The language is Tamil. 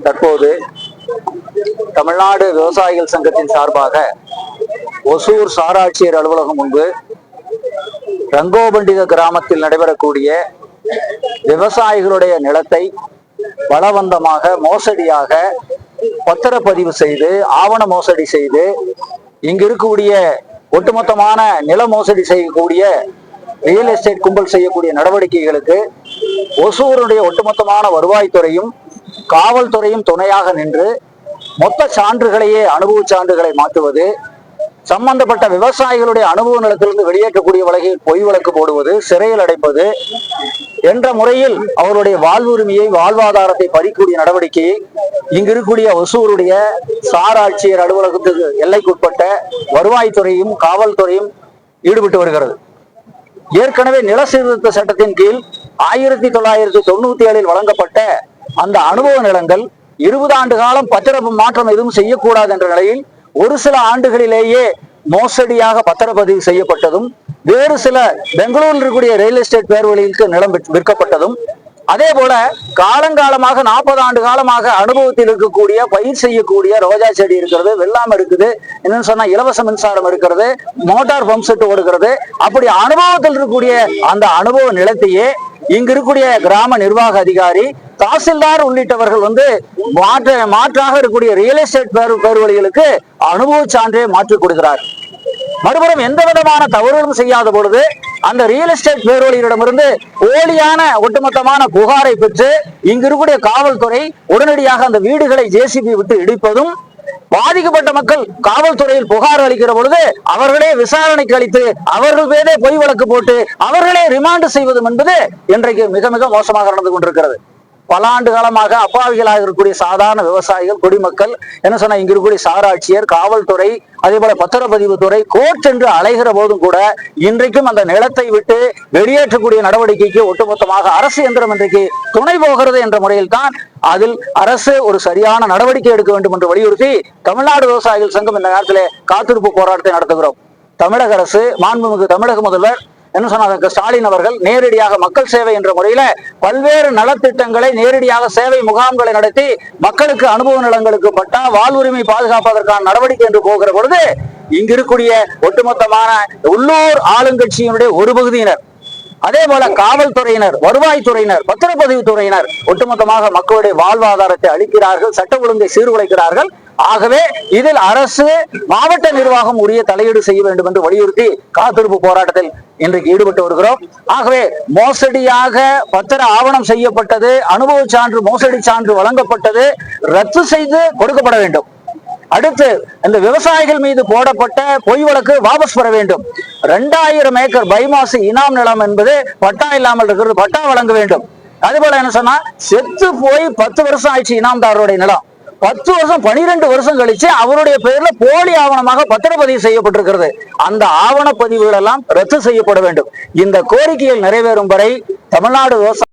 தற்போது தமிழ்நாடு விவசாயிகள் சங்கத்தின் சார்பாக ஒசூர் சார் ஆட்சியர் அலுவலகம் முன்பு ரங்கோபண்டித கிராமத்தில் நடைபெறக்கூடிய விவசாயிகளுடைய நிலத்தை பலவந்தமாக மோசடியாக பத்திரப்பதிவு செய்து ஆவண மோசடி செய்து இங்கு இருக்கக்கூடிய ஒட்டுமொத்தமான நில மோசடி செய்யக்கூடிய ரியல் எஸ்டேட் கும்பல் செய்யக்கூடிய நடவடிக்கைகளுக்கு ஒசூருடைய ஒட்டுமொத்தமான வருவாய்த்துறையும் காவல்துறையும் துணையாக நின்று மொத்த சான்றுகளையே அனுபவ சான்றுகளை மாற்றுவது, சம்பந்தப்பட்ட விவசாயிகளுடைய அனுபவ நிலத்திலிருந்து வெளியேற்றக்கூடிய வகையில் பொய் வழக்கு போடுவது, சிறையில் அடைப்பது என்ற முறையில் அவருடைய வாழ்வுரிமையை வாழ்வாதாரத்தை பறிக்கூடிய நடவடிக்கையை இங்கு இருக்கக்கூடிய ஒசூருடைய சார் ஆட்சியர் அலுவலகத்துக்கு எல்லைக்குட்பட்ட வருவாய்த்துறையும் காவல்துறையும் ஈடுபட்டு வருகிறது. ஏற்கனவே நில சீர்திருத்த சட்டத்தின் கீழ் 1997 வழங்கப்பட்ட அந்த அனுபவ நிலங்கள் 20 ஆண்டு காலம் பத்திரப்பு மாற்றம் எதுவும் செய்யக்கூடாது என்ற நிலையில் ஒரு சில ஆண்டுகளிலேயே மோசடியாக பத்திரப்பதிவு செய்யப்பட்டதும், வேறு சில பெங்களூரில் இருக்கக்கூடிய ரியல் எஸ்டேட் பேர்வழிகளுக்கு நிலம் விற்கப்பட்டதும், அதே போல காலங்காலமாக 40 ஆண்டு காலமாக அனுபவத்தில் இருக்கக்கூடிய பயிர் செய்யக்கூடிய ரோஜா செடி இருக்கிறது, வெள்ளாமை இருக்குது, என்னன்னு சொன்னா இலவச மின்சாரம் இருக்கிறது, மோட்டார் பம்ப் செட் ஓடுகிறது. அப்படி அனுபவத்தில் இருக்கக்கூடிய அந்த அனுபவ நிலத்தையே இங்கு இருக்கக்கூடிய கிராம நிர்வாக அதிகாரி, தாசில்தார் உள்ளிட்டவர்கள் மாற்றாக இருக்கக்கூடிய ரியல் எஸ்டேட் பேர்வழிகளுக்கு அனுபவ சான்றை மாற்றிக் கொடுக்கிறார். மறுபுறம் எந்த விதமான தவறுகளும் செய்யாத பொழுது அந்த ரியல் எஸ்டேட் பேர்வழியிடமிருந்து போலியான ஒட்டுமொத்தமான புகாரை பெற்று இங்கு இருக்கக்கூடிய காவல்துறை உடனடியாக அந்த வீடுகளை ஜேசிபி விட்டு இடிப்பதும், பாதிக்கப்பட்ட மக்கள் காவல்துறையில் புகார் அளிக்கிற பொழுது அவர்களே விசாரணைக்கு அளித்து அவர்கள் மீதே பொய் வழக்கு போட்டு அவர்களே ரிமாண்ட் செய்வதும் என்பது இன்றைக்கு மிக மிக மோசமாக நடந்து கொண்டிருக்கிறது. பல ஆண்டு காலமாக அப்பாவிகளாக இருக்கக்கூடிய சாதாரண விவசாயிகள், குடிமக்கள் என்ன சொன்னா இங்க இருக்கக்கூடிய சார் ஆட்சியர், காவல்துறை, அதே போல பத்திரப்பதிவு துறை கோர்ட் என்று அலைகிற போதும் கூட இன்றைக்கும் அந்த நிலத்தை விட்டு வெளியேற்றக்கூடிய நடவடிக்கைக்கு ஒட்டுமொத்தமாக அரசு எந்திரம் இன்றைக்கு துணை போகிறது என்ற முறையில் தான் அதில் அரசு ஒரு சரியான நடவடிக்கை எடுக்க வேண்டும் என்று வலியுறுத்தி தமிழ்நாடு விவசாயிகள் சங்கம் இந்த நேரத்தில் காத்திருப்பு போராட்டத்தை நடத்துகிறோம். தமிழக அரசு, மாண்புமிகு தமிழக முதல்வர் என்ன சொன்னாங்க ஸ்டாலின் அவர்கள் நேரடியாக மக்கள் சேவை என்ற முறையில பல்வேறு நலத்திட்டங்களை நேரடியாக சேவை முகாம்களை நடத்தி மக்களுக்கு அனுபவ நிலங்களுக்கு பட்டா வாழ்வுரிமை பாதுகாப்பதற்கான நடவடிக்கை என்று போகிற பொழுது இங்கு இருக்கக்கூடிய ஒட்டுமொத்தமான உள்ளூர் ஆளுங்கட்சியினுடைய ஒரு பகுதியினர், அதே போல காவல்துறையினர், வருவாய்த்துறையினர், பத்திரப்பதிவு துறையினர் ஒட்டுமொத்தமாக மக்களுடைய வாழ்வாதாரத்தை அளிக்கிறார்கள், சட்ட ஒழுங்கை சீர்குலைக்கிறார்கள். ஆகவே இதில் அரசு, மாவட்ட நிர்வாகம் உரிய தலையீடு செய்ய வேண்டும் என்று வலியுறுத்தி காத்திருப்பு போராட்டத்தில் இன்றைக்கு ஈடுபட்டு வருகிறோம். ஆகவே மோசடியாக பத்திர ஆவணம் செய்யப்பட்டது, அனுபவ சான்று மோசடி சான்று வழங்கப்பட்டது ரத்து செய்து கொடுக்கப்பட வேண்டும். அடுத்து இந்த விவசாயிகள் மீது போடப்பட்ட பொய் வழக்கு வாபஸ் பெற வேண்டும். 2000 ஏக்கர் பைமாசு இனாம் நிலம் என்பது பட்டா இல்லாமல் இருக்கிறது, பட்டா வழங்க வேண்டும். அதுபோல என்ன சொன்னா செத்து போய் 10 வருஷம் ஆயிடுச்சு இனாம்தாரருடைய நிலம், 10 வருஷம் 12 வருஷம் கழிச்சு அவருடைய பெயர்ல போலி ஆவணமாக பத்திரப்பதிவு செய்யப்பட்டிருக்கிறது. அந்த ஆவண பதிவுகள் எல்லாம் ரத்து செய்யப்பட வேண்டும். இந்த கோரிக்கைகள் நிறைவேறும் வரை தமிழ்நாடு விவசாய